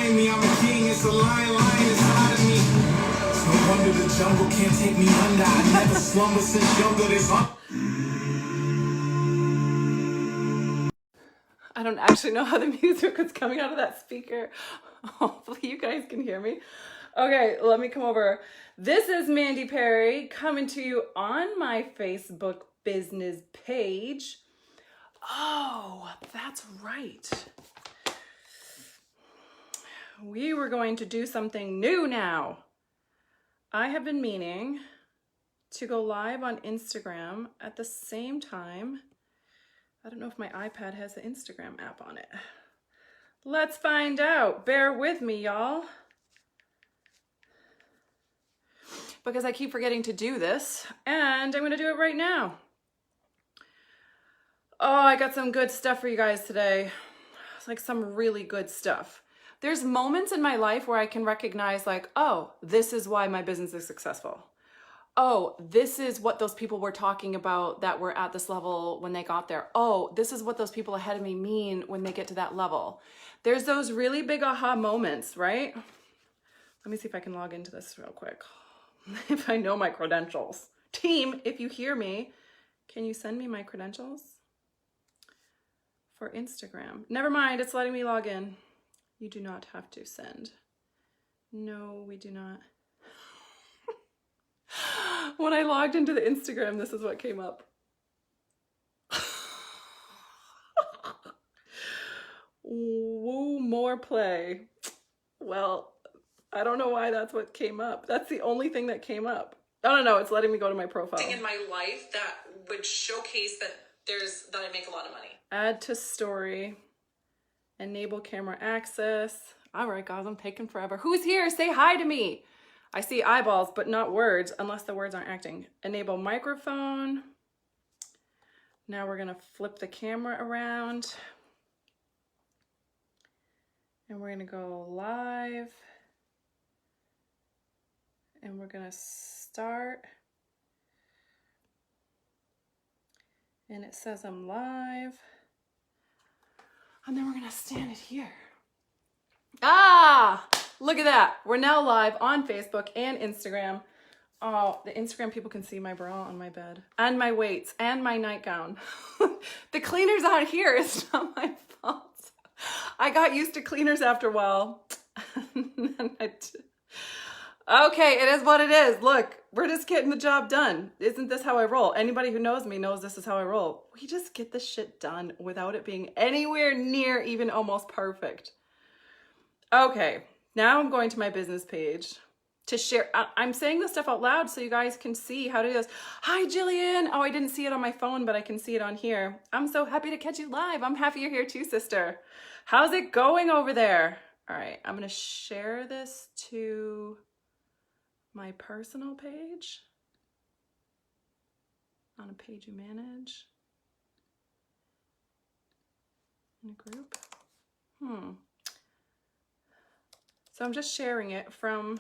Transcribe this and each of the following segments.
find me. I'm a king, it's a lion inside of me. It's no wonder the jungle can't take me under. I never slumber since younger. I don't actually know how the music was coming out of that speaker. Hopefully you guys can hear me. Okay, let me come over. This is Mandy Perry coming to you on my Facebook business page. Oh, that's right. We were going to do something new now. I have been meaning to go live on Instagram at the same time. I don't know if my iPad has the Instagram app on it. Let's find out. Bear with me, y'all. Because I keep forgetting to do this, and I'm going to do it right now. Oh, I got some good stuff for you guys today. It's like some really good stuff. There's moments in my life where I can recognize like, oh, this is why my business is successful. Oh, this is what those people were talking about that were at this level when they got there. Oh, this is what those people ahead of me mean when they get to that level. There's those really big aha moments, right? Let me see if I can log into this real quick. If I know my credentials. Team, if you hear me, can you send me my credentials for Instagram? Never mind, it's letting me log in. You do not have to send. No, we do not. When I logged into the Instagram, this is what came up. Woo, more play. Well, I don't know why that's what came up. That's the only thing that came up. I don't know, it's letting me go to my profile. In my life that would showcase that I make a lot of money. Add to story. Enable camera access. All right, guys, I'm taking forever. Who's here? Say hi to me. I see eyeballs, but not words, unless the words aren't acting. Enable microphone. Now we're gonna flip the camera around. And we're gonna go live. And we're gonna start. And it says I'm live. And then we're gonna stand it here. Ah, look at that. We're now live on Facebook and Instagram. Oh, the Instagram people can see my bra on my bed and my weights and my nightgown. The cleaners out here, it's not my fault. I got used to cleaners after a while. Okay, it is what it is. Look, we're just getting the job done. Isn't this how I roll? Anybody who knows me knows this is how I roll. We just get the shit done without it being anywhere near even almost perfect. Okay, now I'm going to my business page to share. I'm saying this stuff out loud so you guys can see how to do this. Hi, Jillian. Oh, I didn't see it on my phone, but I can see it on here. I'm so happy to catch you live. I'm happy you're here too, sister. How's it going over there? All right, I'm going to share this to my personal page on a page you manage in a group. So I'm just sharing it from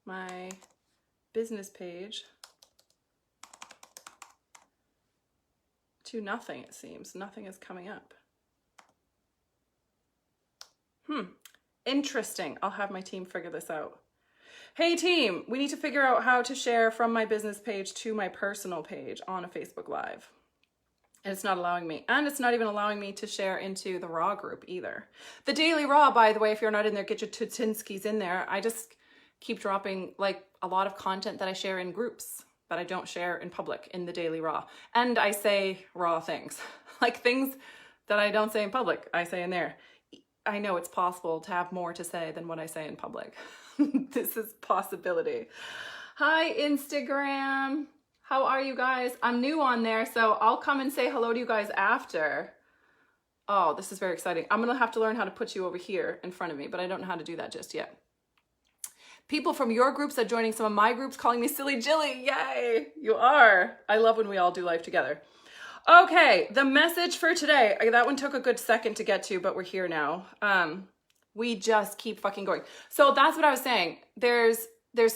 my business page to nothing, it seems. Nothing is coming up. Interesting. I'll have my team figure this out. Hey team, we need to figure out how to share from my business page to my personal page on a Facebook Live. And it's not allowing me. And it's not even allowing me to share into the Raw group either. The Daily Raw, by the way, if you're not in there, get your Tutinskis in there. I just keep dropping like a lot of content that I share in groups, but I don't share in public in the Daily Raw. And I say raw things, like things that I don't say in public, I say in there. I know it's possible to have more to say than what I say in public. This is possibility. Hi, Instagram. How are you guys? I'm new on there, so I'll come and say hello to you guys after. Oh, this is very exciting. I'm gonna have to learn how to put you over here in front of me, but I don't know how to do that just yet. People from your groups are joining some of my groups calling me Silly Jilly. Yay, you are. I love when we all do life together. Okay, the message for today. That one took a good second to get to, but we're here now. We just keep fucking going. So that's what I was saying. There's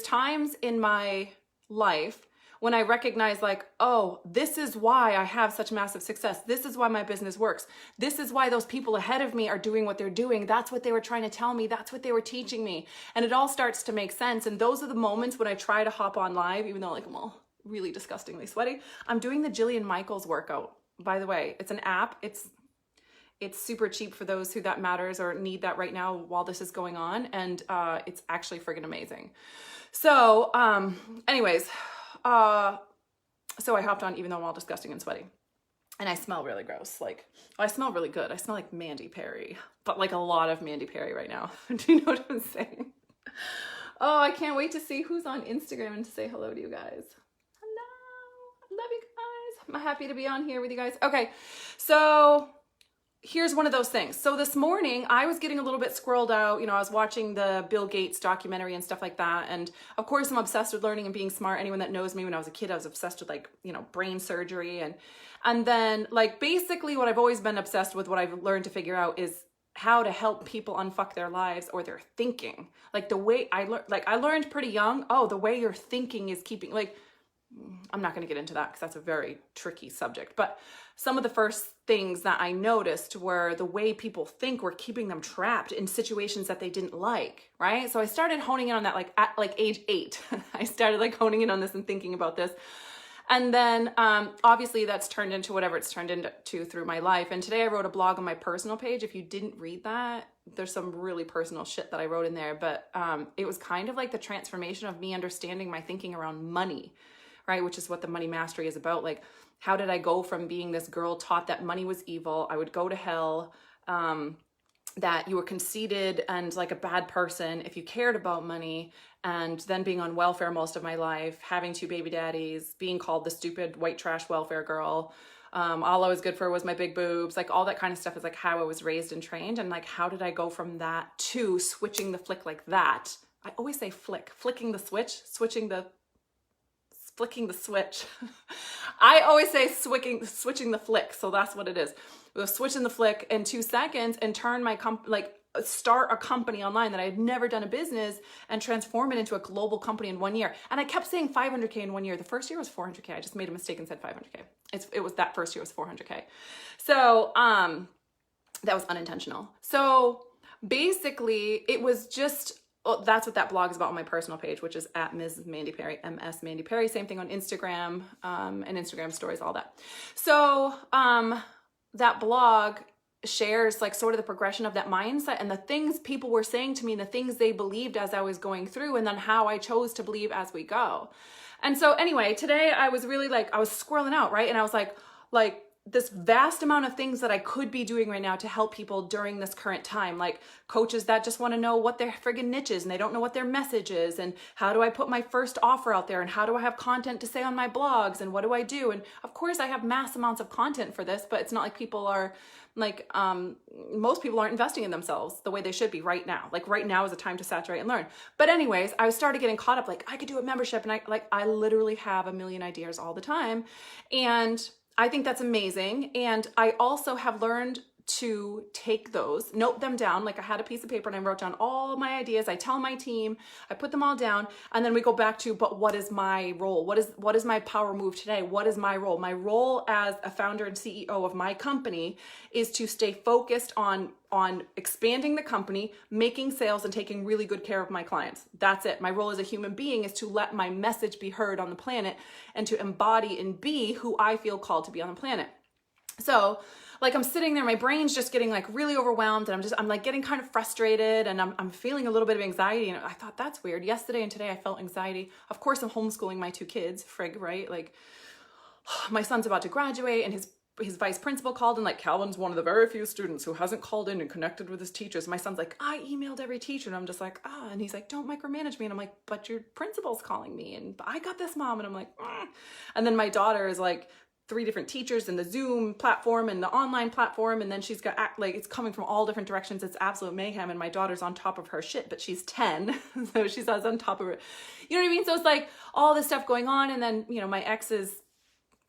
times in my life when I recognize like, oh, this is why I have such massive success. This is why my business works. This is why those people ahead of me are doing what they're doing. That's what they were trying to tell me. That's what they were teaching me. And it all starts to make sense. And those are the moments when I try to hop on live, even though like I'm all really disgustingly sweaty. I'm doing the Jillian Michaels workout. By the way, it's an app. It's super cheap for those who that matters or need that right now while this is going on. And it's actually friggin' amazing. So anyways, so I hopped on even though I'm all disgusting and sweaty. And I smell really gross. Like, I smell really good. I smell like Mandy Perry, but like a lot of Mandy Perry right now. Do you know what I'm saying? Oh, I can't wait to see who's on Instagram and to say hello to you guys. Hello. I love you guys. I'm happy to be on here with you guys. Okay, so here's one of those things. So this morning I was getting a little bit squirreled out. You know, I was watching the Bill Gates documentary and stuff like that. And of course I'm obsessed with learning and being smart. Anyone that knows me when I was a kid, I was obsessed with like, you know, brain surgery. And then like basically what I've always been obsessed with, what I've learned to figure out is how to help people unfuck their lives or their thinking. Like the way I learned pretty young, oh, the way you're thinking is keeping, like, I'm not going to get into that because that's a very tricky subject, but some of the first things that I noticed were the way people think were keeping them trapped in situations that they didn't like, right? So I started honing in on that like at like age 8. I started like honing in on this and thinking about this. And then obviously that's turned into whatever it's turned into through my life. And today I wrote a blog on my personal page. If you didn't read that, there's some really personal shit that I wrote in there, but it was kind of like the transformation of me understanding my thinking around money, right? Which is what the Money Mastery is about. Like, how did I go from being this girl taught that money was evil, I would go to hell, that you were conceited and like a bad person if you cared about money, and then being on welfare most of my life, having 2 baby daddies, being called the stupid white trash welfare girl. All I was good for was my big boobs, like all that kind of stuff is like how I was raised and trained. And like, how did I go from that to switching the flick like that? I always say flicking the switch, flicking the switch. I always say switching the flick. So that's what it is. We'll switch in the flick in 2 seconds and turn my start a company online that I had never done a business and transform it into a global company in 1 year. And I kept saying 500K in 1 year. The first year was 400K. I just made a mistake and said 500K. It was that first year was 400K. So that was unintentional. So basically it was just, well, that's what that blog is about on my personal page, which is at Ms. Mandy Perry, MS Mandy Perry. Same thing on Instagram and Instagram stories, all that. So that blog shares like sort of the progression of that mindset and the things people were saying to me and the things they believed as I was going through, and then how I chose to believe as we go. And so anyway, today I was really like, I was squirreling out, right? And I was like this vast amount of things that I could be doing right now to help people during this current time, like coaches that just want to know what their friggin' niche is and they don't know what their message is, and how do I put my first offer out there, and how do I have content to say on my blogs, and what do I do? And of course I have mass amounts of content for this, but it's not like people are like, most people aren't investing in themselves the way they should be right now. Like right now is a time to saturate and learn. But anyways, I started getting caught up, like I could do a membership, and I literally have a million ideas all the time. And I think that's amazing. And I also have learned to take those, note them down. Like I had a piece of paper and I wrote down all my ideas. I tell my team, I put them all down, and then we go back to, but what is my role? What is my power move today? What is my role? My role as a founder and CEO of my company is to stay focused on expanding the company, making sales, and taking really good care of my clients. That's it. My role as a human being is to let my message be heard on the planet and to embody and be who I feel called to be on the planet. So like I'm sitting there, my brain's just getting like really overwhelmed, and I'm like getting kind of frustrated, and I'm feeling a little bit of anxiety. And I thought, that's weird. Yesterday and today I felt anxiety. Of course I'm homeschooling my 2 kids, right? Like my son's about to graduate, and his vice principal called, and like Calvin's one of the very few students who hasn't called in and connected with his teachers. My son's like, I emailed every teacher, and I'm just like, and he's like, don't micromanage me. And I'm like, but your principal's calling me, and I got this, mom. And I'm like, and then my daughter is like 3 different teachers in the Zoom platform and the online platform, and then she's got like, it's coming from all different directions. It's absolute mayhem, and my daughter's on top of her shit, but she's 10, so she's on top of her, you know what I mean? So it's like all this stuff going on, and then, you know, my ex's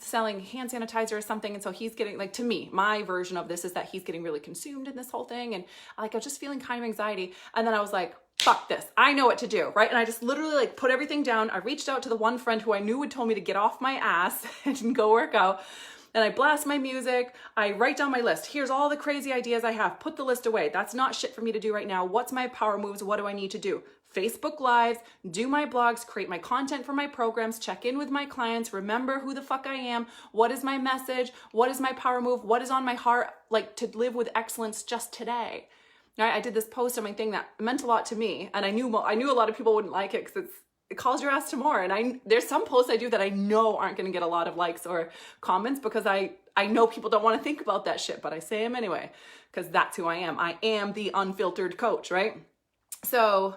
selling hand sanitizer or something. And so he's getting, like, to me, my version of this is that he's getting really consumed in this whole thing. And like, I was just feeling kind of anxiety. And then I was like, fuck this. I know what to do, right? And I just literally like put everything down. I reached out to the one friend who I knew would tell me to get off my ass and go work out. And I blast my music. I write down my list. Here's all the crazy ideas I have. Put the list away. That's not shit for me to do right now. What's my power moves? What do I need to do? Facebook Lives, do my blogs, create my content for my programs, check in with my clients, remember who the fuck I am, what is my message, what is my power move, what is on my heart, like to live with excellence just today. Right? I did this post on my thing that meant a lot to me, and I knew a lot of people wouldn't like it because it calls your ass to more. And there's some posts I do that I know aren't going to get a lot of likes or comments because I know people don't want to think about that shit, but I say them anyway because that's who I am. I am the unfiltered coach, right? So,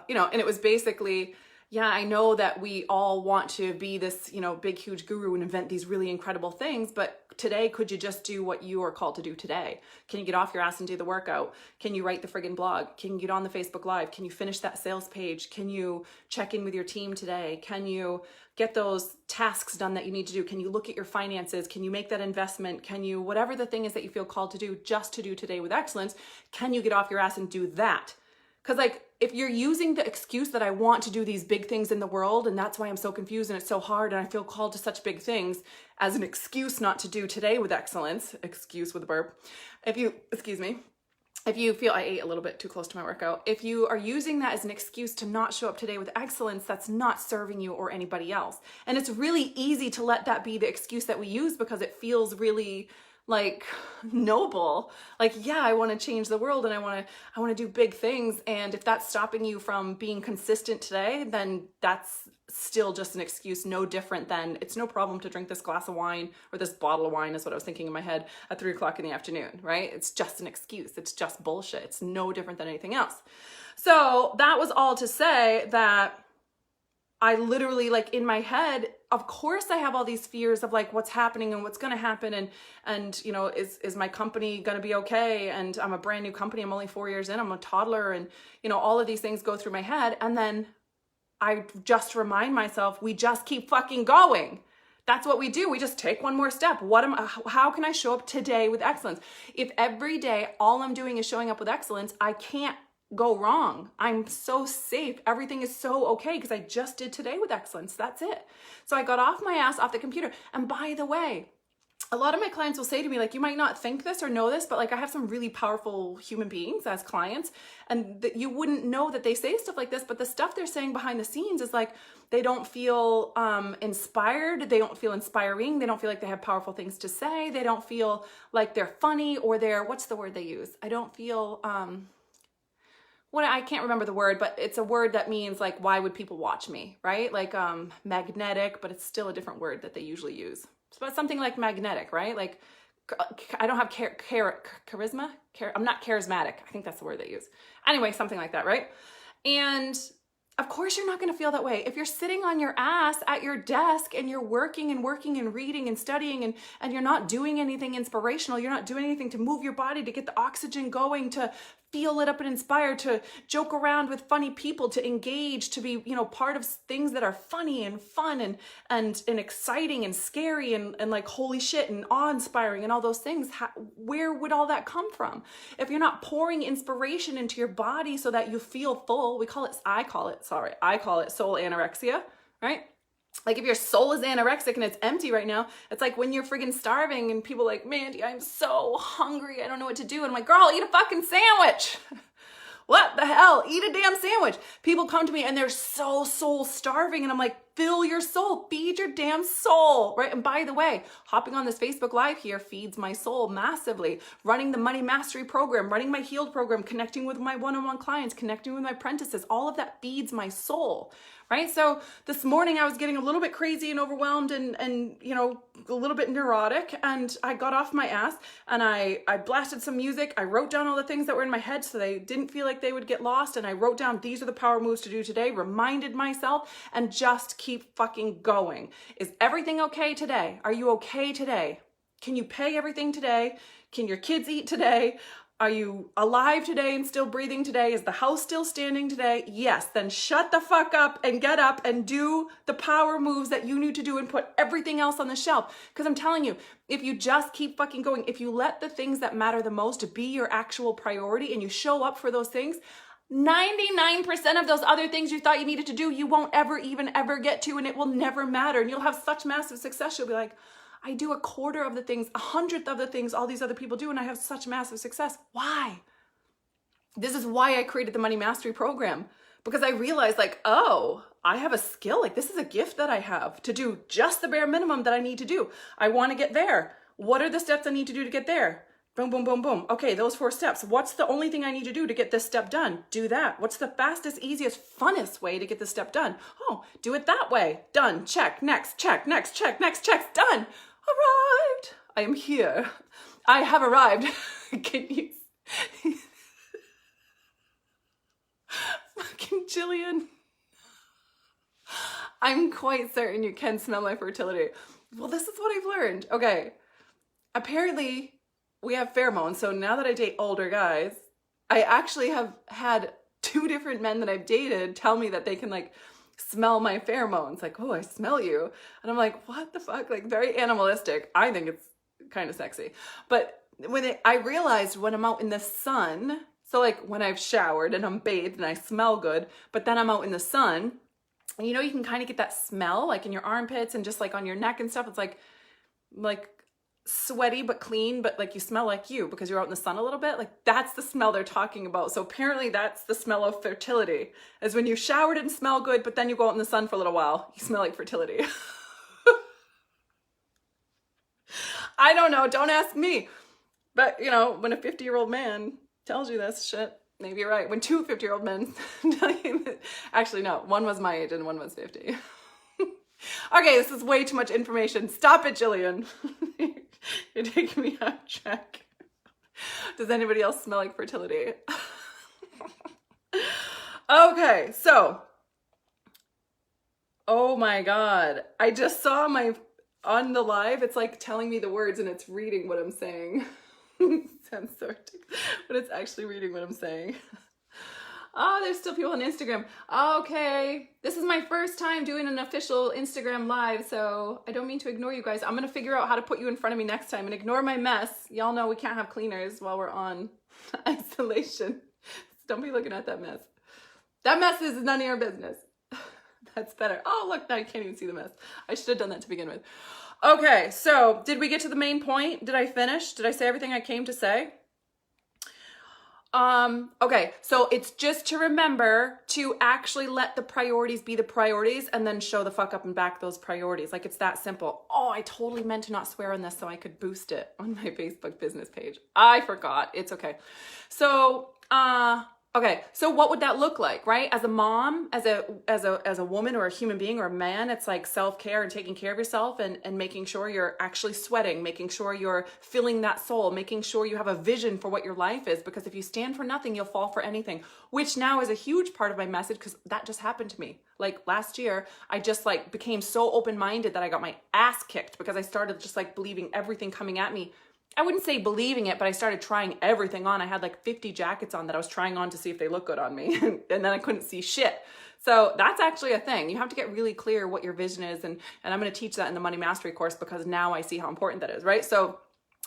you know, and it was basically, yeah, I know that we all want to be this, you know, big, huge guru and invent these really incredible things, but today, could you just do what you are called to do today? Can you get off your ass and do the workout? Can you write the friggin' blog? Can you get on the Facebook Live? Can you finish that sales page? Can you check in with your team today? Can you get those tasks done that you need to do? Can you look at your finances? Can you make that investment? Can you, whatever the thing is that you feel called to do, just to do today with excellence, can you get off your ass and do that? Because like, if you're using the excuse that I want to do these big things in the world, and that's why I'm so confused and it's so hard and I feel called to such big things as an excuse not to do today with excellence, excuse with a burp. If you feel, I ate a little bit too close to my workout. If you are using that as an excuse to not show up today with excellence, that's not serving you or anybody else. And it's really easy to let that be the excuse that we use because it feels really like noble, like, yeah, I want to change the world and I want to do big things. And if that's stopping you from being consistent today, then that's still just an excuse, no different than it's no problem to drink this glass of wine or this bottle of wine is what I was thinking in my head at 3 o'clock in the afternoon, right? It's just an excuse. It's just bullshit. It's no different than anything else. So that was all to say that I literally, like, in my head, of course I have all these fears of like what's happening and what's going to happen and you know, is my company going to be okay? And I'm a brand new company. I'm only 4 years in. I'm a toddler, and you know, all of these things go through my head. And then I just remind myself, we just keep fucking going. That's what we do. We just take one more step. How can I show up today with excellence? If every day all I'm doing is showing up with excellence, I can't go wrong. I'm so safe. Everything is so okay because I just did today with excellence. That's it. So I got off my ass off the computer. And by the way, a lot of my clients will say to me, like, you might not think this or know this, but like I have some really powerful human beings as clients, and that you wouldn't know that they say stuff like this, but the stuff they're saying behind the scenes is like, they don't feel inspired. They don't feel inspiring. They don't feel like they have powerful things to say. They don't feel like they're funny, or they're, what's the word they use? I don't feel, I can't remember the word, but it's a word that means like, why would people watch me, right? Like magnetic, but it's still a different word that they usually use. But something like magnetic, right? Like, I don't have charisma. I'm not charismatic. I think that's the word they use. Anyway, something like that, right? And of course you're not going to feel that way. If you're sitting on your ass at your desk and you're working and reading and studying and you're not doing anything inspirational, you're not doing anything to move your body, to get the oxygen going, to feel lit up and inspired, to joke around with funny people, to engage, to be, you know, part of things that are funny and fun and exciting and scary and like holy shit and awe-inspiring and all those things. Where would all that come from? If you're not pouring inspiration into your body so that you feel full, I call it soul anorexia, right? Like if your soul is anorexic and it's empty right now, it's like when you're friggin' starving and people are like, Mandy, I'm so hungry. I don't know what to do. And I'm like, girl, eat a fucking sandwich. What the hell? Eat a damn sandwich. People come to me and they're so soul starving. And I'm like, fill your soul, feed your damn soul, right? And by the way, hopping on this Facebook Live here feeds my soul massively. Running the Money Mastery program, running my Healed program, connecting with my one-on-one clients, connecting with my apprentices, all of that feeds my soul, right? So this morning I was getting a little bit crazy and overwhelmed and you know, a little bit neurotic, and I got off my ass and I blasted some music. I wrote down all the things that were in my head so they didn't feel like they would get lost, and I wrote down, these are the power moves to do today, reminded myself, and just keep fucking going. Is everything okay today? Are you okay today? Can you pay everything today? Can your kids eat today? Are you alive today and still breathing today? Is the house still standing today? Yes. Then shut the fuck up and get up and do the power moves that you need to do and put everything else on the shelf. Because I'm telling you, if you just keep fucking going, if you let the things that matter the most be your actual priority and you show up for those things, 99% of those other things you thought you needed to do, you won't ever get to, and it will never matter. And you'll have such massive success. You'll be like, I do a quarter of the things, 100th of the things all these other people do, and I have such massive success. Why? This is why I created the Money Mastery program, because I realized like, oh, I have a skill. Like this is a gift that I have to do just the bare minimum that I need to do. I want to get there. What are the steps I need to do to get there? Boom, boom, boom, boom. Okay, those 4 steps. What's the only thing I need to do to get this step done? Do that. What's the fastest, easiest, funnest way to get this step done? Oh, do it that way. Done. Check. Next. Check. Next. Check. Next. Check. Done. Arrived. I am here. I have arrived. Can you... Fucking Jillian. I'm quite certain you can smell my fertility. Well, this is what I've learned. Okay. Apparently... we have pheromones. So now that I date older guys, I actually have had 2 different men that I've dated tell me that they can like smell my pheromones. Like, oh, I smell you. And I'm like, what the fuck? Like very animalistic. I think it's kind of sexy. But I realized when I'm out in the sun, so like when I've showered and I'm bathed and I smell good, but then I'm out in the sun, and you know, you can kind of get that smell like in your armpits and just like on your neck and stuff. It's like sweaty but clean, but like you smell like you because you're out in the sun a little bit. Like that's the smell they're talking about. So apparently that's the smell of fertility, is when you showered and smell good, but then you go out in the sun for a little while, you smell like fertility. I don't know, don't ask me. But you know, when a 50-year-old man tells you this shit, maybe you're right. When 2 50-year-old men tell you that, actually no, one was my age and one was 50. Okay, this is way too much information. Stop it, Jillian. You're taking me off track. Does anybody else smell like fertility? Okay, so. Oh my God. I just saw on the live, it's like telling me the words and it's reading what I'm saying. Sounds so ridiculous, but it's actually reading what I'm saying. Oh, there's still people on Instagram. Okay, this is my first time doing an official Instagram live, so I don't mean to ignore you guys. I'm gonna figure out how to put you in front of me next time and ignore my mess. Y'all know we can't have cleaners while we're on isolation. Don't be looking at that mess. That mess is none of your business. That's better. Oh, look, now you can't even see the mess. I should have done that to begin with. Okay, so did we get to the main point? Did I finish? Did I say everything I came to say? Okay, so it's just to remember to actually let the priorities be the priorities and then show the fuck up and back those priorities. Like it's that simple. Oh, I totally meant to not swear on this so I could boost it on my Facebook business page. I forgot. It's okay. So, okay, so what would that look like, right? As a mom, as a woman or a human being or a man, it's like self-care and taking care of yourself and making sure you're actually sweating, making sure you're filling that soul, making sure you have a vision for what your life is, because if you stand for nothing, you'll fall for anything, which now is a huge part of my message because that just happened to me. Like last year, I just like became so open-minded that I got my ass kicked because I started just like believing everything coming at me. I wouldn't say believing it, but I started trying everything on. I had like 50 jackets on that I was trying on to see if they look good on me. And then I couldn't see shit. So that's actually a thing. You have to get really clear what your vision is. And I'm going to teach that in the Money Mastery course because now I see how important that is, right? So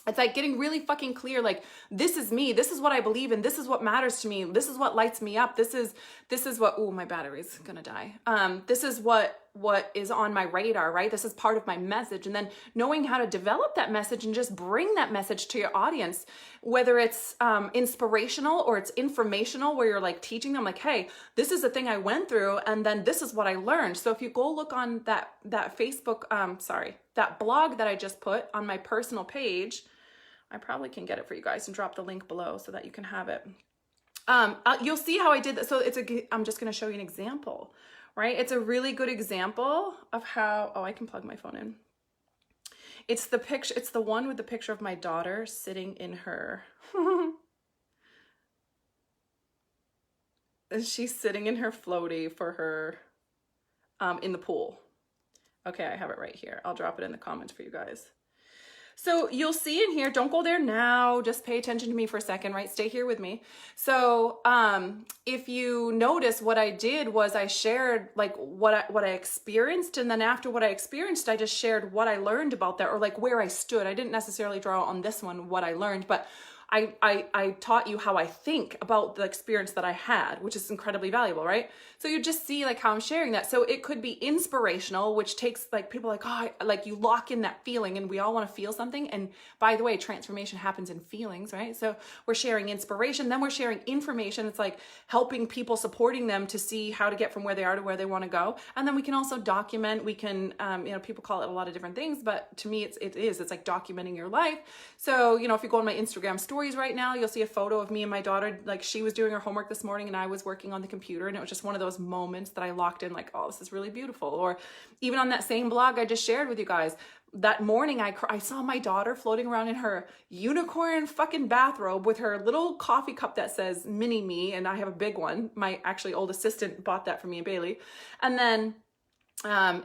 it's like getting really fucking clear, like, this is me, this is what I believe in, this is what matters to me, this is what lights me up, this is what, oh, my battery's gonna die. This is what is on my radar, right? This is part of my message. And then knowing how to develop that message and just bring that message to your audience, whether it's inspirational or it's informational, where you're like teaching them like, hey, this is the thing I went through, and then this is what I learned. So if you go look on that Facebook, that blog that I just put on my personal page, I probably can get it for you guys and drop the link below so that you can have it. You'll see how I did that. So I'm just going to show you an example, right? It's a really good example of how, oh, I can plug my phone in. It's the picture. It's the one with the picture of my daughter sitting in her, she's sitting in her floaty for her, in the pool. Okay. I have it right here. I'll drop it in the comments for you guys. So you'll see in here, don't go there now, just pay attention to me for a second, right? Stay here with me. So if you notice, what I did was I shared like what I experienced, and then after what I experienced, I just shared what I learned about that, or like where I stood. I didn't necessarily draw on this one what I learned, but I taught you how I think about the experience that I had, which is incredibly valuable, right? So you just see like how I'm sharing that. So it could be inspirational, which takes like people like, oh, like you lock in that feeling, and we all want to feel something. And by the way, transformation happens in feelings, right? So we're sharing inspiration, then we're sharing information. It's like helping people, supporting them to see how to get from where they are to where they want to go. And then we can also document, we can, people call it a lot of different things, but to me, it's like documenting your life. So, if you go on my Instagram stories right now, you'll see a photo of me and my daughter. Like, she was doing her homework this morning and I was working on the computer, and it was just one of those moments that I locked in, like, oh, this is really beautiful. Or even on that same blog I just shared with you guys, that morning I saw my daughter floating around in her unicorn fucking bathrobe with her little coffee cup that says mini me, and I have a big one. My actually old assistant bought that for me and Bailey. And then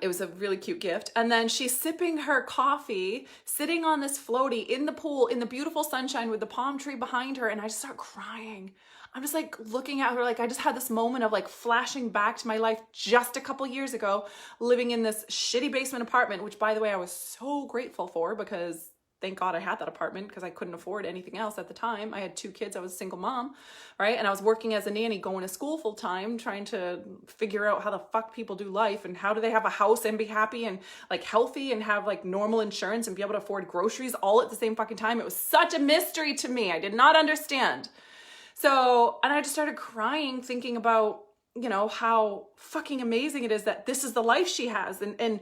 it was a really cute gift. And then she's sipping her coffee, sitting on this floaty in the pool, in the beautiful sunshine with the palm tree behind her. And I just start crying. I'm just like looking at her, like I just had this moment of like flashing back to my life just a couple years ago, living in this shitty basement apartment, which by the way, I was so grateful for, because thank God I had that apartment, because I couldn't afford anything else at the time. I had 2 kids. I was a single mom, right? And I was working as a nanny, going to school full time, trying to figure out how the fuck people do life and how do they have a house and be happy and like healthy and have like normal insurance and be able to afford groceries all at the same fucking time. It was such a mystery to me. I did not understand. So, and I just started crying thinking about, how fucking amazing it is that this is the life she has, and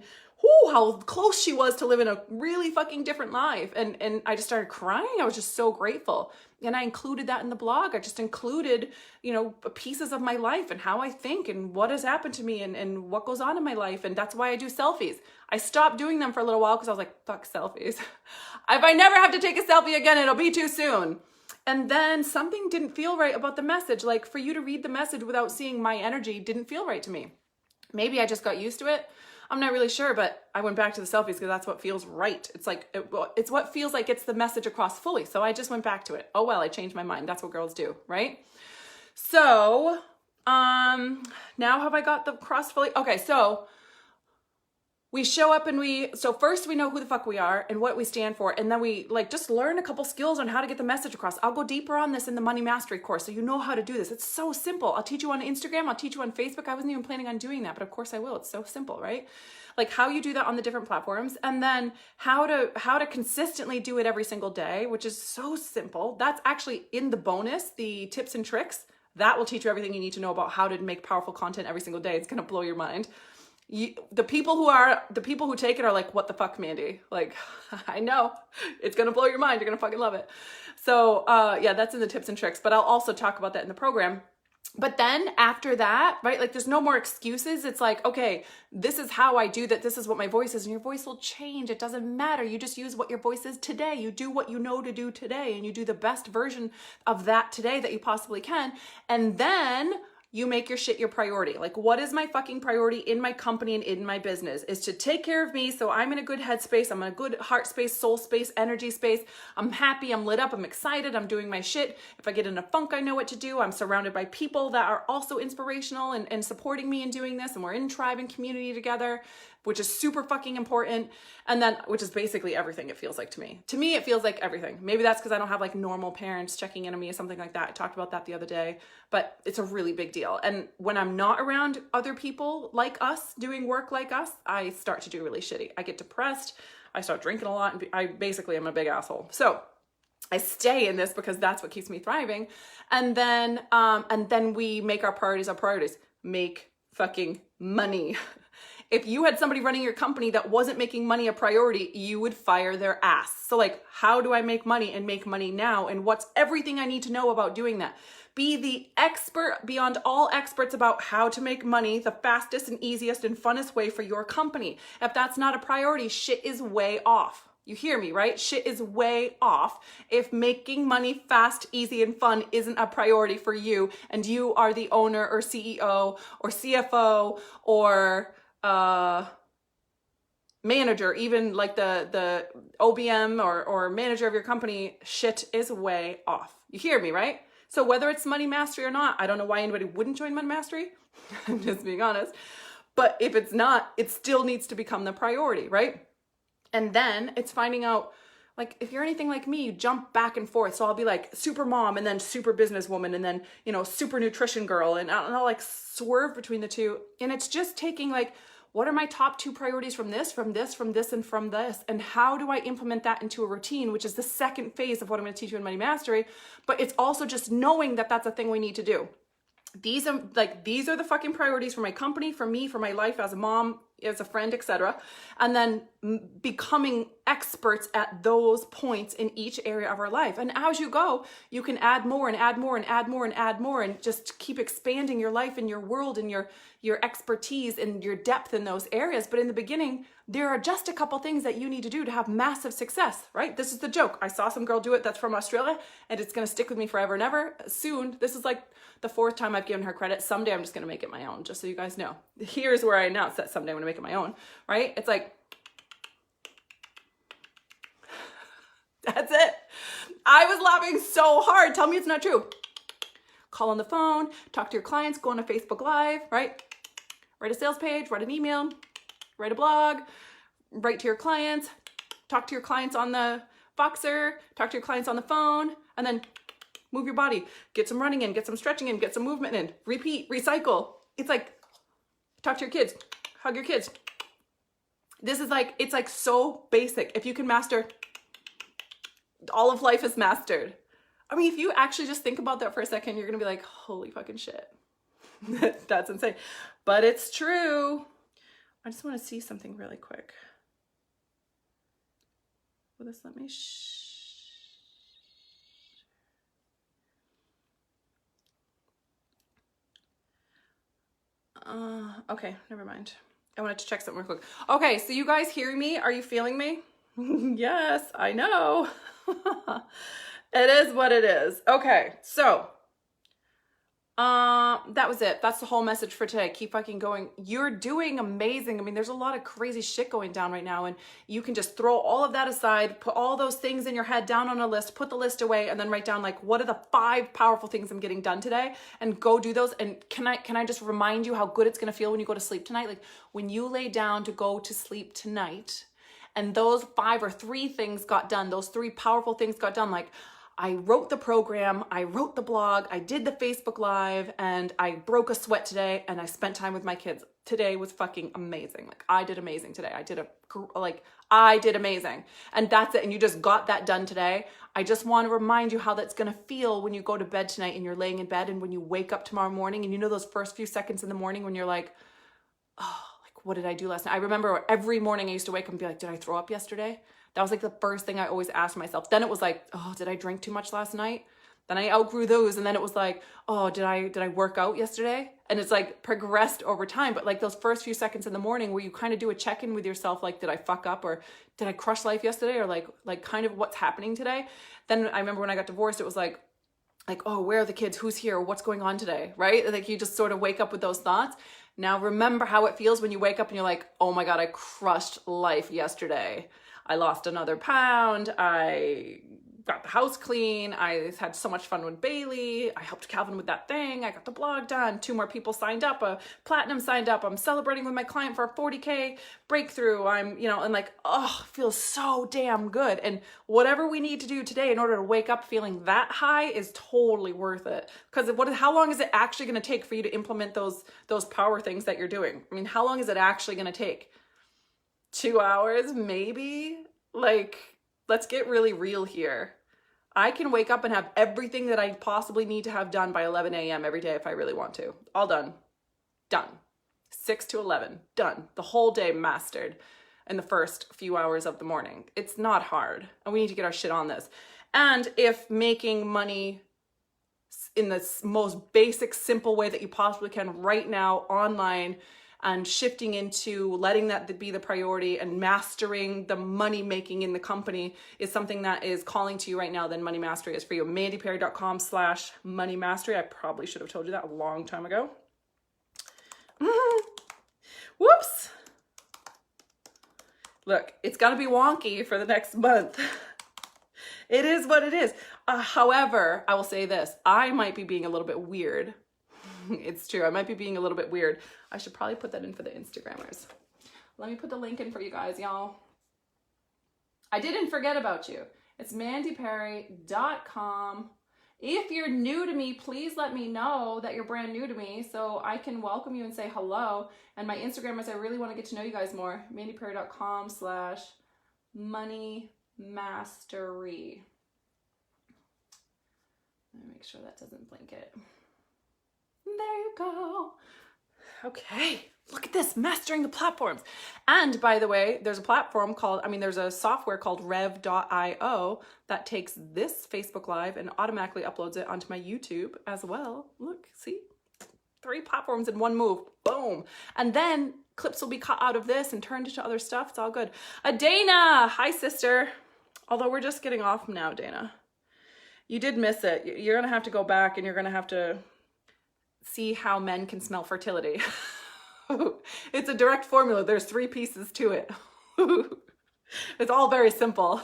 how close she was to living a really fucking different life. And I just started crying. I was just so grateful. And I included that in the blog. I just included, pieces of my life and how I think and what has happened to me and what goes on in my life. And that's why I do selfies. I stopped doing them for a little while because I was like, fuck selfies. If I never have to take a selfie again, it'll be too soon. And then something didn't feel right about the message. Like, for you to read the message without seeing my energy didn't feel right to me. Maybe I just got used to it. I'm not really sure, but I went back to the selfies because that's what feels right. It's like, it's what feels like it's the message across fully. So I just went back to it. Oh, well, I changed my mind. That's what girls do, right? So, now have I got the cross fully? Okay, so we show up and so first we know who the fuck we are and what we stand for. And then we like just learn a couple skills on how to get the message across. I'll go deeper on this in the Money Mastery course, so you know how to do this. It's so simple. I'll teach you on Instagram. I'll teach you on Facebook. I wasn't even planning on doing that, but of course I will. It's so simple, right? Like how you do that on the different platforms, and then how to consistently do it every single day, which is so simple. That's actually in the bonus, the tips and tricks. That will teach you everything you need to know about how to make powerful content every single day. It's going to blow your mind. The people who take it are like, what the fuck, Mandy? Like, I know it's going to blow your mind. You're going to fucking love it. So, yeah, that's in the tips and tricks, but I'll also talk about that in the program. But then after that, right, like there's no more excuses. It's like, okay, this is how I do that. This is what my voice is, and your voice will change. It doesn't matter. You just use what your voice is today. You do what you know to do today, and you do the best version of that today that you possibly can. And then you make your shit your priority. Like, what is my fucking priority in my company and in my business is to take care of me, so I'm in a good headspace, I'm in a good heart space, soul space, energy space. I'm happy, I'm lit up, I'm excited, I'm doing my shit. If I get in a funk, I know what to do. I'm surrounded by people that are also inspirational and supporting me in doing this, and we're in tribe and community together, which is super fucking important. And then, which is basically everything, it feels like to me. To me, it feels like everything. Maybe that's because I don't have like normal parents checking in on me or something like that. I talked about that the other day, but it's a really big deal. And when I'm not around other people like us, doing work like us, I start to do really shitty. I get depressed, I start drinking a lot, and I basically am a big asshole. So I stay in this because that's what keeps me thriving. And then we make our priorities. Make fucking money. If you had somebody running your company that wasn't making money a priority, you would fire their ass. So like, how do I make money and make money now? And what's everything I need to know about doing that? Be the expert beyond all experts about how to make money the fastest and easiest and funnest way for your company. If that's not a priority, shit is way off. You hear me, right? Shit is way off if making money fast, easy, and fun isn't a priority for you, and you are the owner or CEO or CFO or manager, even like the OBM or manager of your company, shit is way off. You hear me, right? So whether it's money mastery or not, I don't know why anybody wouldn't join money mastery. I'm just being honest. But if it's not, it still needs to become the priority, right? And then it's finding out, like, if you're anything like me, you jump back and forth. So I'll be like super mom and then super businesswoman and then, you know, super nutrition girl. And I'll like swerve between the two. And it's just taking like, what are my top 2 priorities from this, from this, from this, and from this? And how do I implement that into a routine, which is the second phase of what I'm going to teach you in Money Mastery. But it's also just knowing that that's a thing we need to do. These are the fucking priorities for my company, for me, for my life as a mom, as a friend, etc. And then becoming experts at those points in each area of our life. And as you go, you can add more and add more and add more and add more and just keep expanding your life and your world and your expertise and your depth in those areas. But in the beginning, there are just a couple things that you need to do to have massive success, right? This is the joke. I saw some girl do it that's from Australia, and it's going to stick with me forever and ever. Soon, this is like the 4th time I've given her credit. Someday I'm just going to make it my own, just so you guys know. Here's where I announce that someday I'm going to make it my own, right? It's like, that's it. I was laughing so hard. Tell me it's not true. Call on the phone, talk to your clients, go on a Facebook Live, right? Write a sales page, write an email, write a blog, write to your clients, talk to your clients on the Voxer, talk to your clients on the phone, and then move your body, get some running in, get some stretching in, get some movement in, repeat, recycle. It's like, talk to your kids, hug your kids. This is like, it's like so basic. If you can master, all of life is mastered. I mean, if you actually just think about that for a second, you're going to be like, holy fucking shit. That's insane. But it's true. I just want to see something really quick. Will this let me? Okay, never mind. I wanted to check something real quick. Okay, so you guys hearing me? Are you feeling me? Yes, I know. It is what it is. Okay, so that was it. That's the whole message for today. Keep fucking going. You're doing amazing. I mean, there's a lot of crazy shit going down right now, and you can just throw all of that aside, put all those things in your head down on a list, put the list away, and then write down like, what are the 5 powerful things I'm getting done today, and go do those. And can I just remind you how good it's going to feel when you go to sleep tonight? Like when you lay down to go to sleep tonight, and those 5 or 3 things got done, those 3 powerful things got done, like I wrote the program, I wrote the blog, I did the Facebook Live, and I broke a sweat today, and I spent time with my kids. Today was fucking amazing. Like I did amazing today. I did amazing. And that's it. And you just got that done today. I just want to remind you how that's going to feel when you go to bed tonight and you're laying in bed, and when you wake up tomorrow morning, and you know those first few seconds in the morning when you're like, oh, like what did I do last night? I remember every morning I used to wake up and be like, did I throw up yesterday? That was like the first thing I always asked myself. Then it was like, oh, did I drink too much last night? Then I outgrew those. And then it was like, oh, did I work out yesterday? And it's like progressed over time. But like those first few seconds in the morning where you kind of do a check-in with yourself, like, did I fuck up, or did I crush life yesterday? Or like kind of what's happening today? Then I remember when I got divorced, it was like, oh, where are the kids? Who's here? What's going on today? Right? Like you just sort of wake up with those thoughts. Now remember how it feels when you wake up and you're like, oh my God, I crushed life yesterday. I lost another pound. I got the house clean. I had so much fun with Bailey. I helped Calvin with that thing. I got the blog done. 2 more people signed up. A platinum signed up. I'm celebrating with my client for a 40K breakthrough. I'm, and like, oh, feels so damn good. And whatever we need to do today in order to wake up feeling that high is totally worth it. Because how long is it actually going to take for you to implement those power things that you're doing? I mean, how long is it actually going to take? 2 hours, maybe? Like, let's get really real here. I can wake up and have everything that I possibly need to have done by 11 a.m. every day if I really want to. All done. Done. 6 to 11. Done. The whole day mastered in the first few hours of the morning. It's not hard. And we need to get our shit on this. And if making money in the most basic, simple way that you possibly can right now online, and shifting into letting that be the priority and mastering the money making in the company is something that is calling to you right now, then Money Mastery is for you. mandyperry.com/money mastery. I probably should have told you that a long time ago. Whoops. Look, it's gonna be wonky for the next month. It is what it is. However, I will say this, I might be being a little bit weird. It's true, I might be being a little bit weird. I should probably put that in for the Instagrammers. Let me put the link in for you guys, y'all. I didn't forget about you. It's mandyperry.com. If you're new to me, please let me know that you're brand new to me so I can welcome you and say hello. And my Instagrammers, I really want to get to know you guys more. mandyperry.com/moneymastery. Let me make sure that doesn't blink it. There you go. Okay, look at this, mastering the platforms. And by the way, there's a platform called, there's a software called rev.io that takes this Facebook Live and automatically uploads it onto my YouTube as well. Look, see? 3 platforms in one move, boom. And then clips will be cut out of this and turned into other stuff. It's all good. Dana, hi sister. Although we're just getting off now, Dana. You did miss it. You're gonna have to go back and you're gonna have to see how men can smell fertility. It's a direct formula. There's 3 pieces to it. It's all very simple.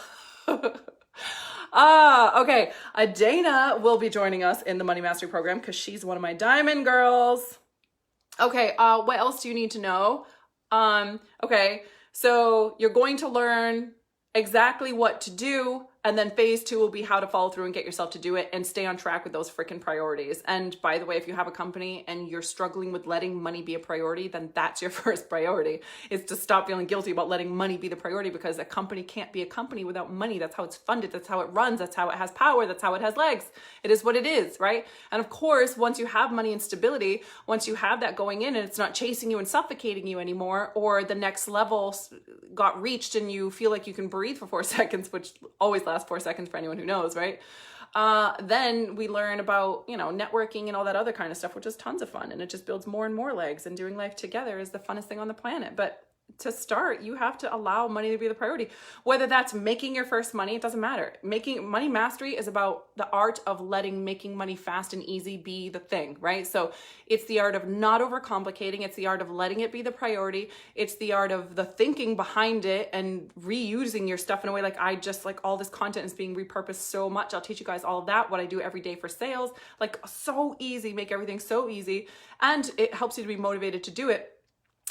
Okay. Dana will be joining us in the Money Mastery program because she's one of my diamond girls. Okay. What else do you need to know? Okay. So you're going to learn exactly what to do. And then phase 2 will be how to follow through and get yourself to do it and stay on track with those freaking priorities. And by the way, if you have a company and you're struggling with letting money be a priority, then that's your first priority, is to stop feeling guilty about letting money be the priority, because a company can't be a company without money. That's how it's funded. That's how it runs. That's how it has power. That's how it has legs. It is what it is, right? And of course, once you have money and stability, once you have that going in and it's not chasing you and suffocating you anymore, or the next level got reached and you feel like you can breathe for 4 seconds, which always lasts 4 seconds for anyone who knows, right? Then we learn about, networking and all that other kind of stuff, which is tons of fun. And it just builds more and more legs, and doing life together is the funnest thing on the planet. But to start, you have to allow money to be the priority. Whether that's making your first money, it doesn't matter. Making money mastery is about the art of letting making money fast and easy be the thing, right? So it's the art of not overcomplicating. It's the art of letting it be the priority. It's the art of the thinking behind it and reusing your stuff in a way like all this content is being repurposed so much. I'll teach you guys all of that, what I do every day for sales, like so easy, make everything so easy. And it helps you to be motivated to do it.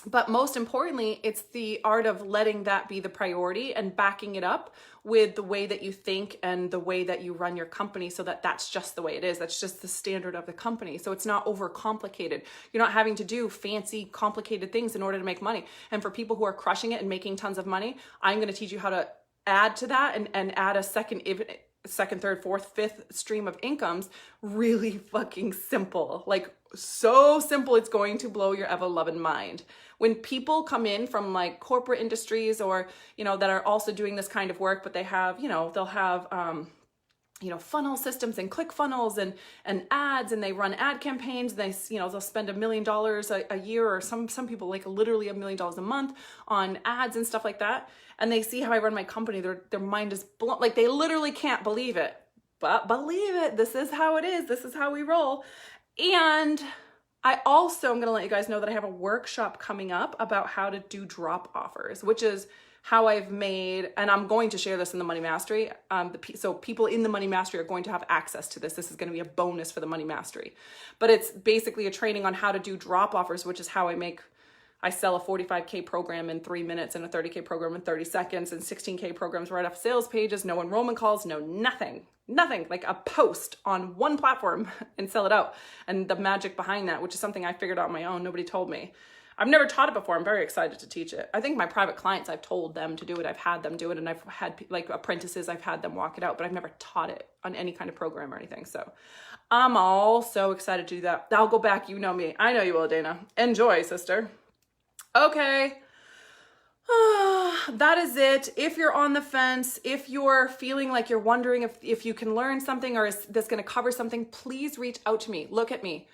But most importantly, it's the art of letting that be the priority and backing it up with the way that you think and the way that you run your company, so that that's just the way it is. That's just the standard of the company. So it's not overcomplicated. You're not having to do fancy, complicated things in order to make money. And for people who are crushing it and making tons of money, I'm going to teach you how to add to that and add a second, third, fourth, fifth stream of incomes. Really fucking simple. Like so simple, it's going to blow your ever-loving mind. When people come in from like corporate industries or, that are also doing this kind of work, but they have, they'll have, funnel systems and click funnels and ads, and they run ad campaigns. They, they'll spend $1 million a year, or some people like literally $1 million a month on ads and stuff like that. And they see how I run my company. Their mind is blown. Like they literally can't believe it, but believe it. This is how it is. This is how we roll. And I also am going to let you guys know that I have a workshop coming up about how to do drop offers, which is how I've made, and I'm going to share this in the Money Mastery. So people in the Money Mastery are going to have access to this. This is going to be a bonus for the Money Mastery. But it's basically a training on how to do drop offers, which is how I sell a 45K program in 3 minutes and a 30K program in 30 seconds and 16K programs right off sales pages, no enrollment calls, no nothing, like a post on one platform and sell it out. And the magic behind that, which is something I figured out on my own, nobody told me. I've never taught it before. I'm very excited to teach it. I think my private clients, I've told them to do it. I've had them do it, and I've had like apprentices, I've had them walk it out, but I've never taught it on any kind of program or anything. So I'm all so excited to do that. I'll go back. You know me. I know you will, Dana. Enjoy, sister. Okay. That is it. If you're on the fence, if you're feeling like you're wondering if you can learn something or is this going to cover something, please reach out to me. Look at me.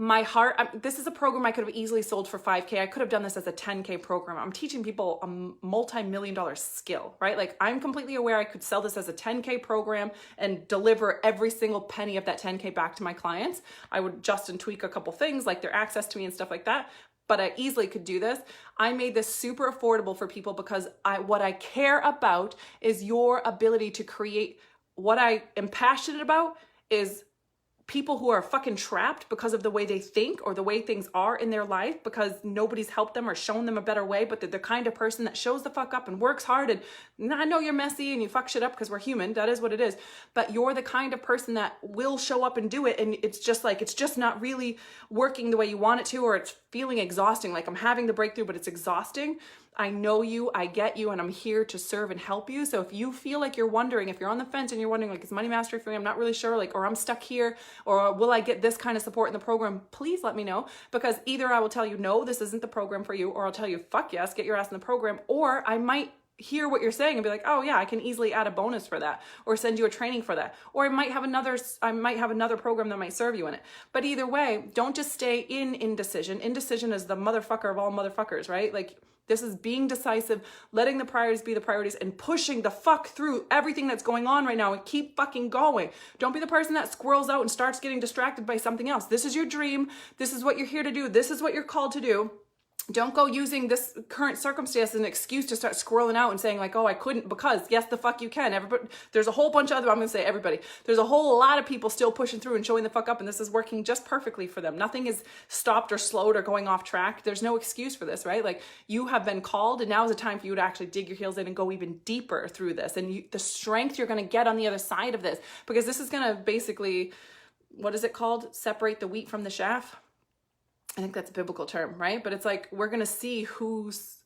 My heart, this is a program I could have easily sold for 5K. I could have done this as a 10K program. I'm teaching people a multi-million-dollar skill, right? Like I'm completely aware I could sell this as a 10K program and deliver every single penny of that 10K back to my clients. I would adjust and tweak a couple things like their access to me and stuff like that. but I easily could do this. I made this super affordable for people because what I care about is your ability to create. What I am passionate about is people who are fucking trapped because of the way they think or the way things are in their life because nobody's helped them or shown them a better way, but they're the kind of person that shows the fuck up and works hard. And I know you're messy and you fuck shit up because we're human. That is what it is. But you're the kind of person that will show up and do it. And it's just not really working the way you want it to, or it's feeling exhausting. Like I'm having the breakthrough, but it's exhausting. I know you, I get you, and I'm here to serve and help you. So if you feel like you're wondering, if you're on the fence and you're wondering like, is money mastery for me? I'm not really sure, like, or I'm stuck here, or will I get this kind of support in the program? Please let me know, because either I will tell you, no, this isn't the program for you, or I'll tell you, fuck yes, get your ass in the program, or I might hear what you're saying and be like, oh yeah, I can easily add a bonus for that, or send you a training for that, or I might have another program that might serve you in it. But either way, don't just stay in indecision. Indecision is the motherfucker of all motherfuckers, right? Like, this is being decisive, letting the priorities be the priorities, and pushing the fuck through everything that's going on right now and keep fucking going. Don't be the person that squirrels out and starts getting distracted by something else. This is your dream. This is what you're here to do. This is what you're called to do. Don't go using this current circumstance as an excuse to start scrolling out and saying like, oh, I couldn't, because yes, the fuck you can. Everybody, there's a whole bunch of other, I'm going to say everybody, there's a whole lot of people still pushing through and showing the fuck up, and this is working just perfectly for them. Nothing is stopped or slowed or going off track. There's no excuse for this, right? Like, you have been called, and now is the time for you to actually dig your heels in and go even deeper through this. And the strength you're going to get on the other side of this, because this is going to basically, what is it called? Separate the wheat from the chaff. I think that's a biblical term, right? But it's like, we're going to see who's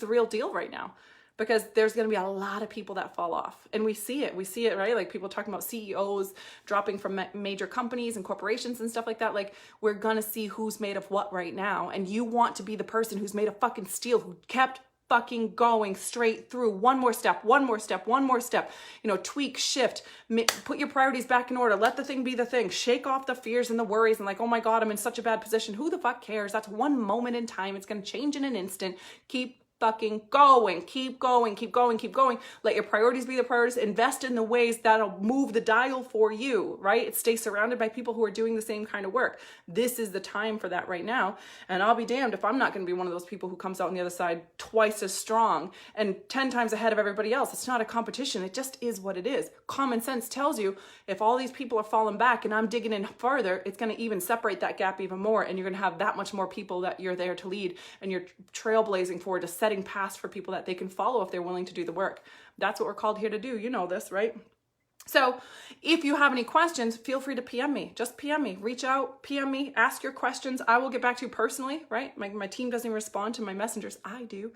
the real deal right now, because there's going to be a lot of people that fall off, and we see it, right? Like, people talking about CEOs dropping from major companies and corporations and stuff like that. Like, we're going to see who's made of what right now. And you want to be the person who's made of fucking steel, who kept fucking going straight through, one more step, tweak, shift, put your priorities back in order, let the thing be the thing, shake off the fears and the worries and like, oh my God, I'm in such a bad position. Who the fuck cares? That's one moment in time. It's going to change in an instant. Keep fucking going, keep going. Let your priorities be the priorities. Invest in the ways that'll move the dial for you, right? Stay surrounded by people who are doing the same kind of work. This is the time for that right now. And I'll be damned if I'm not going to be one of those people who comes out on the other side twice as strong and 10 times ahead of everybody else. It's not a competition. It just is what it is. Common sense tells you, if all these people are falling back and I'm digging in further, it's going to even separate that gap even more. And you're going to have that much more people that you're there to lead, and you're trailblazing forward to setting paths for people that they can follow if they're willing to do the work. That's what we're called here to do. You know this, right? So if you have any questions, feel free to PM me. Just PM me. Reach out, PM me, ask your questions. I will get back to you personally, right? My team doesn't even respond to my messengers. I do.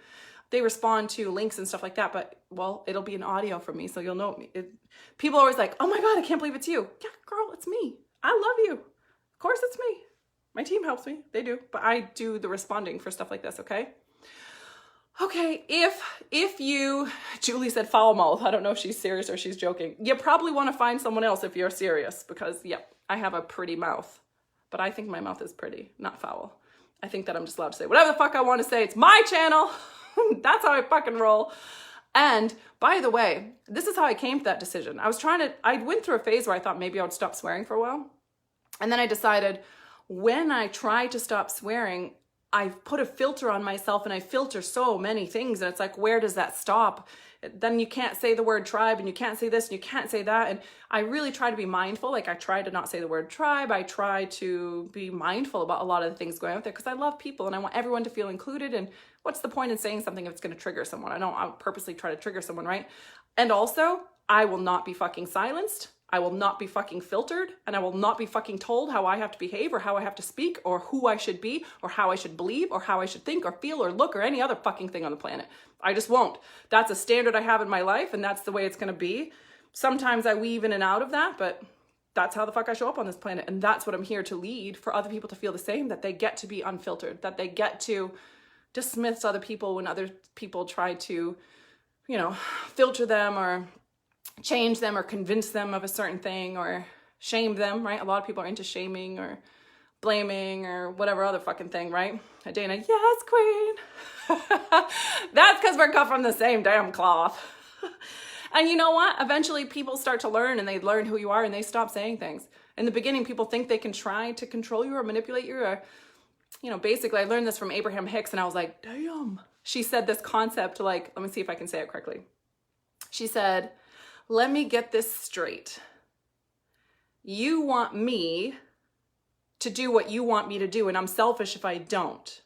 They respond to links and stuff like that, but, well, it'll be an audio from me, so you'll know me. People are always like, oh my God, I can't believe it's you. Yeah, girl, it's me. I love you. Of course it's me. My team helps me. They do. But I do the responding for stuff like this, okay? Okay, if you, Julie said foul mouth. I don't know if she's serious or she's joking. You probably want to find someone else if you're serious, because, yep, I have a pretty mouth. But I think my mouth is pretty, not foul. I think that I'm just allowed to say whatever the fuck I want to say. It's my channel. That's how I fucking roll. And by the way, this is how I came to that decision. I went through a phase where I thought maybe I would stop swearing for a while. And then I decided, when I try to stop swearing, I've put a filter on myself, and I filter so many things, and it's like, where does that stop? Then you can't say the word tribe, and you can't say this, and you can't say that. And I really try to be mindful. Like, I try to not say the word tribe. I try to be mindful about a lot of the things going out there, because I love people and I want everyone to feel included. And what's the point in saying something if it's going to trigger someone? I'll purposely try to trigger someone, right? And also, I will not be fucking silenced. I will not be fucking filtered, and I will not be fucking told how I have to behave or how I have to speak or who I should be or how I should believe or how I should think or feel or look or any other fucking thing on the planet. I just won't. That's a standard I have in my life, and that's the way it's going to be. Sometimes I weave in and out of that, but that's how the fuck I show up on this planet. And that's what I'm here to lead, for other people to feel the same, that they get to be unfiltered, that they get to dismiss other people when other people try to, filter them or change them or convince them of a certain thing or shame them, right? A lot of people are into shaming or blaming or whatever other fucking thing, right? Dana, yes, queen. That's because we're cut from the same damn cloth. And you know what? Eventually people start to learn, and they learn who you are, and they stop saying things. In the beginning, people think they can try to control you or manipulate you or you know, basically I learned this from Abraham Hicks and I was like, damn. She said this concept like, let me see if I can say it correctly. She said, let me get this straight. You want me to do what you want me to do, and I'm selfish if I don't.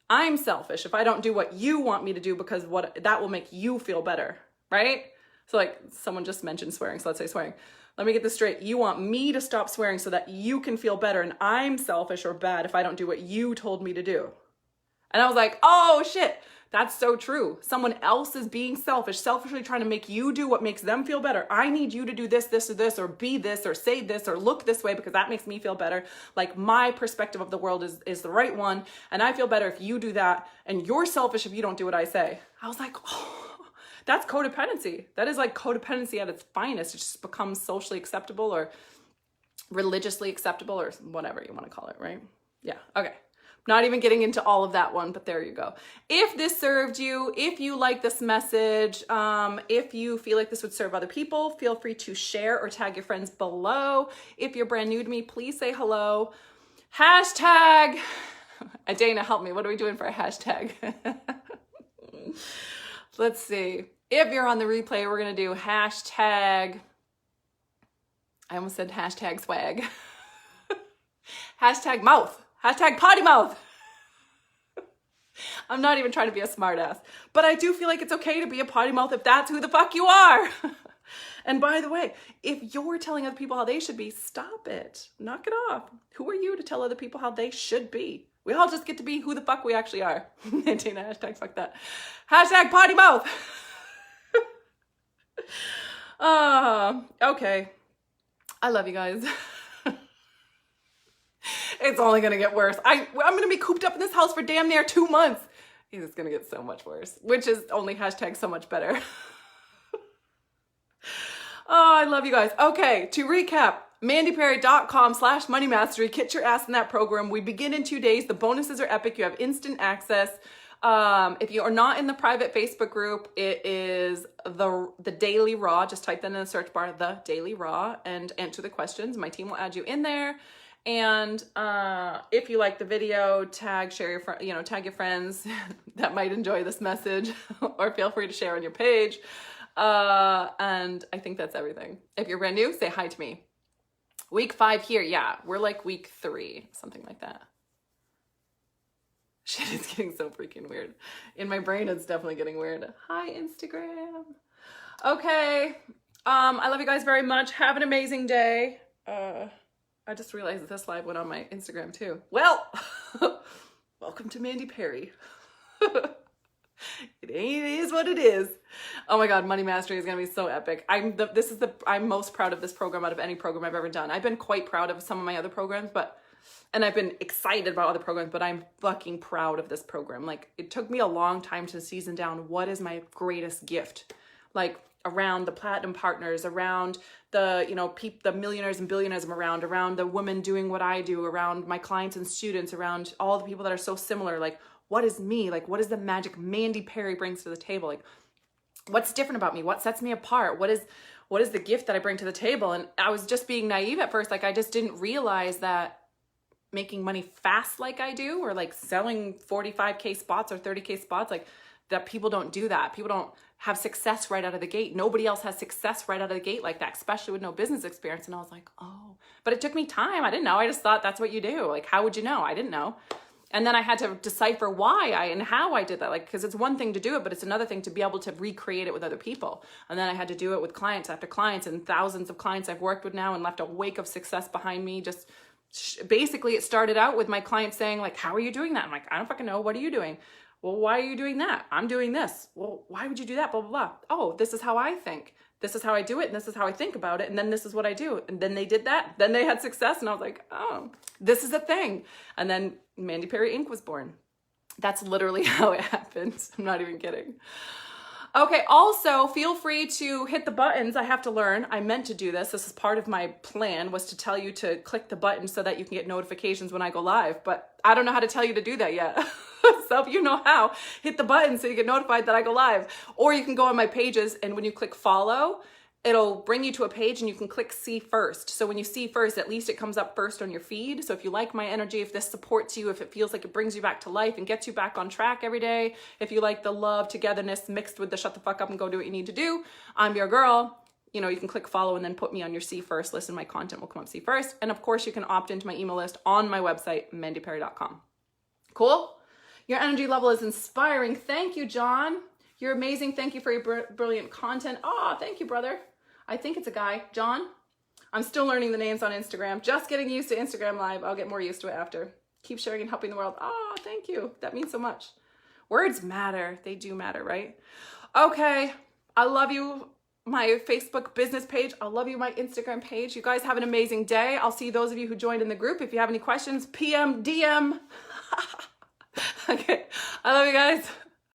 I'm selfish if I don't do what you want me to do because that will make you feel better, right? So like someone just mentioned swearing, so let's say swearing. Let me get this straight. You want me to stop swearing so that you can feel better, and I'm selfish or bad if I don't do what you told me to do. And I was like, oh shit, that's so true. Someone else is being selfish, selfishly trying to make you do what makes them feel better. I need you to do this, this, or this, or be this, or say this, or look this way because that makes me feel better. Like my perspective of the world is the right one. And I feel better if you do that. And you're selfish if you don't do what I say. I was like, oh, that's codependency. That is like codependency at its finest. It just becomes socially acceptable or religiously acceptable or whatever you want to call it, right? Yeah, okay. Not even getting into all of that one, but there you go. If this served you, if you like this message, if you feel like this would serve other people, feel free to share or tag your friends below. If you're brand new to me, please say hello. Hashtag, Dana, help me. What are we doing for a hashtag? Let's see. If you're on the replay, we're going to do hashtag, I almost said hashtag swag. Hashtag mouth. Hashtag potty mouth. I'm not even trying to be a smartass, but I do feel like it's okay to be a potty mouth if that's who the fuck you are. And by the way, if you're telling other people how they should be, stop it. Knock it off. Who are you to tell other people how they should be? We all just get to be who the fuck we actually are. Tina, hashtag fuck that. Hashtag potty mouth. Okay. I love you guys. It's only going to get worse. I'm going to be cooped up in this house for damn near 2 months. It's going to get so much worse, which is only hashtag so much better. Oh, I love you guys. Okay, to recap, mandyperry.com/moneymastery. Get your ass in that program. We begin in 2 days. The bonuses are epic. You have instant access. If you are not in the private Facebook group, it is the Daily Raw. Just type that in the search bar, the Daily Raw, and answer the questions. My team will add you in there. And if you like the video, tag your friends that might enjoy this message, or feel free to share on your page. And I think that's everything. If you're brand new, say hi to me. Week 5 here, yeah, we're like week 3, something like that. Shit, it's getting so freaking weird. In my brain, it's definitely getting weird. Hi, Instagram. Okay, I love you guys very much. Have an amazing day. I just realized that this live went on my Instagram too. Well, welcome to Mandy Perry. It is what it is. Oh my God, Money Mastery is gonna be so epic. I'm most proud of this program out of any program I've ever done. I've been quite proud of some of my other programs, and I've been excited about other programs, but I'm fucking proud of this program. Like, it took me a long time to season down what is my greatest gift. Like, around the platinum partners, around the, the millionaires and billionaires I'm around the women doing what I do, around my clients and students, around all the people that are so similar. Like, what is me? Like, what is the magic Mandy Perry brings to the table? Like, what's different about me? What sets me apart? What is the gift that I bring to the table? And I was just being naive at first. Like, I just didn't realize that making money fast like I do, or like selling 45K spots or 30K spots, like, that people don't do that. People don't have success right out of the gate. Nobody else has success right out of the gate like that, especially with no business experience. And I was like, oh, but it took me time. I didn't know. I just thought that's what you do. Like, how would you know? I didn't know. And then I had to decipher why and how I did that. Like, because it's one thing to do it, but it's another thing to be able to recreate it with other people. And then I had to do it with clients after clients, and thousands of clients I've worked with now and left a wake of success behind me. Just basically, it started out with my clients saying, like, how are you doing that? I'm like, I don't fucking know. What are you doing? Well, why are you doing that? I'm doing this. Well, why would you do that? Blah, blah, blah. Oh, this is how I think. This is how I do it. And this is how I think about it. And then this is what I do. And then they did that. Then they had success. And I was like, oh, this is a thing. And then Mandy Perry Inc. was born. That's literally how it happened. I'm not even kidding. Okay, also feel free to hit the buttons. I have to learn. I meant to do this. This is part of my plan, was to tell you to click the button so that you can get notifications when I go live. But I don't know how to tell you to do that yet. So if you know how, hit the button so you get notified that I go live. Or you can go on my pages, and when you click follow, it'll bring you to a page and you can click see first. So when you see first, at least it comes up first on your feed. So if you like my energy, if this supports you, if it feels like it brings you back to life and gets you back on track every day, if you like the love, togetherness mixed with the shut the fuck up and go do what you need to do, I'm your girl. You know, you can click follow and then put me on your see first list and my content will come up see first. And of course you can opt into my email list on my website, mandyperry.com. Cool? Your energy level is inspiring. Thank you, John. You're amazing. Thank you for your brilliant content. Oh, thank you, brother. I think it's a guy. John? I'm still learning the names on Instagram. Just getting used to Instagram Live. I'll get more used to it after. Keep sharing and helping the world. Oh, thank you. That means so much. Words matter. They do matter, right? Okay. I love you. My Facebook business page. I love you, my Instagram page. You guys have an amazing day. I'll see those of you who joined in the group. If you have any questions, PM, DM. Okay. I love you guys.